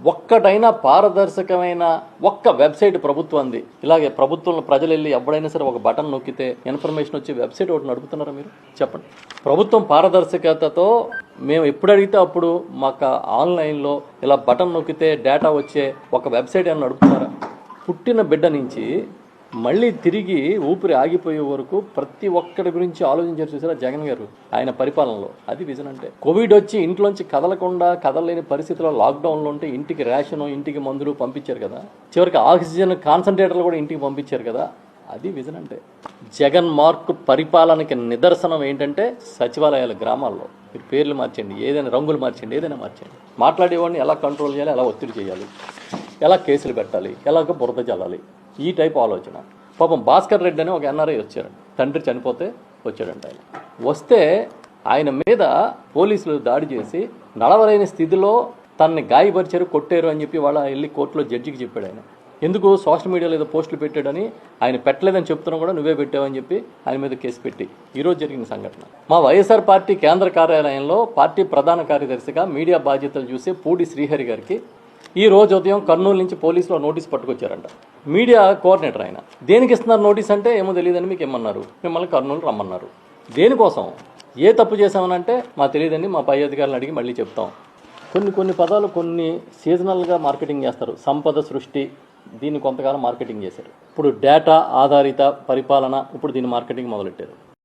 ఒక్కటైనా పారదర్శకమైన ఒక్క వెబ్సైట్ ప్రభుత్వంది. ఇలాగే ప్రభుత్వంలో ప్రజలు వెళ్ళి ఎవడైనా సరే ఒక బటన్ నొక్కితే ఇన్ఫర్మేషన్ వచ్చి వెబ్సైట్ ఒకటి నడుపుతున్నారా మీరు? చెప్పండి. ప్రభుత్వం పారదర్శకతతో మేము ఎప్పుడు అడిగితే అప్పుడు మాకు ఆన్లైన్లో ఇలా బటన్ నొక్కితే డేటా వచ్చే ఒక వెబ్సైట్ ఏమైనా నడుపుతున్నారా? పుట్టిన బిడ్డ నుంచి మళ్ళీ తిరిగి ఊపిరి ఆగిపోయే వరకు ప్రతి ఒక్కడి గురించి ఆలోచించారు చూసారా జగన్ గారు ఆయన పరిపాలనలో. అది విజన్ అంటే. కోవిడ్ వచ్చి ఇంట్లోంచి కదలలేని పరిస్థితిలో లాక్డౌన్లో ఉంటే ఇంటికి రేషను, ఇంటికి మందులు పంపించారు కదా. చివరికి ఆక్సిజన్ కాన్సన్ట్రేటర్లు కూడా ఇంటికి పంపించారు కదా. అది విజన్ అంటే. జగన్ మార్క్ పరిపాలనకి నిదర్శనం ఏంటంటే సచివాలయాల గ్రామాల్లో మీరు పేర్లు మార్చండి, ఏదైనా రంగులు మార్చండి, ఏదైనా మార్చండి. మాట్లాడేవాడిని ఎలా కంట్రోల్ చేయాలి, ఎలా ఒత్తిడి చేయాలి, ఎలా కేసులు పెట్టాలి, ఎలాగ బురద చల్లాలి, ఈ టైప్ ఆలోచన. పాపం భాస్కర్ రెడ్డి అని ఒక ఎన్ఆర్ఐ వచ్చారు, తండ్రి చనిపోతే వచ్చాడంట. ఆయన వస్తే ఆయన మీద పోలీసులు దాడి చేసి నడవలేని స్థితిలో తనని గాయపరిచారు, కొట్టారు అని చెప్పి వాళ్ళ వెళ్ళి కోర్టులో జడ్జికి చెప్పాడు. ఆయన ఎందుకు సోషల్ మీడియాలో ఏదో పోస్టులు పెట్టాడని, ఆయన పెట్టలేదని చెప్తున్నా కూడా నువ్వే పెట్టావని చెప్పి ఆయన మీద కేసు పెట్టి ఈరోజు జరిగిన సంఘటన. మా వైఎస్ఆర్ పార్టీ కేంద్ర కార్యాలయంలో పార్టీ ప్రధాన కార్యదర్శిగా మీడియా బాధ్యతలు చూసే పూడి శ్రీహరి గారికి ఈ రోజు ఉదయం కర్నూలు నుంచి పోలీసులో నోటీస్ పట్టుకొచ్చారంట. మీడియా కోఆర్డినేటర్ ఆయన. దేనికి ఇస్తున్నారు నోటీస్ అంటే ఏమో తెలియదని మీకు ఏమన్నారు, మిమ్మల్ని కర్నూలు రమ్మన్నారు. దేనికోసం, ఏ తప్పు చేశామనంటే మా తెలియదని మా పై అధికారులను అడిగి మళ్ళీ చెప్తాం. కొన్ని పదాలు కొన్ని సీజనల్గా మార్కెటింగ్ చేస్తారు. సంపద సృష్టి, దీన్ని కొంతకాలం మార్కెటింగ్ చేశారు. ఇప్పుడు డేటా ఆధారిత పరిపాలన, ఇప్పుడు దీన్ని మార్కెటింగ్ మొదలెట్టారు.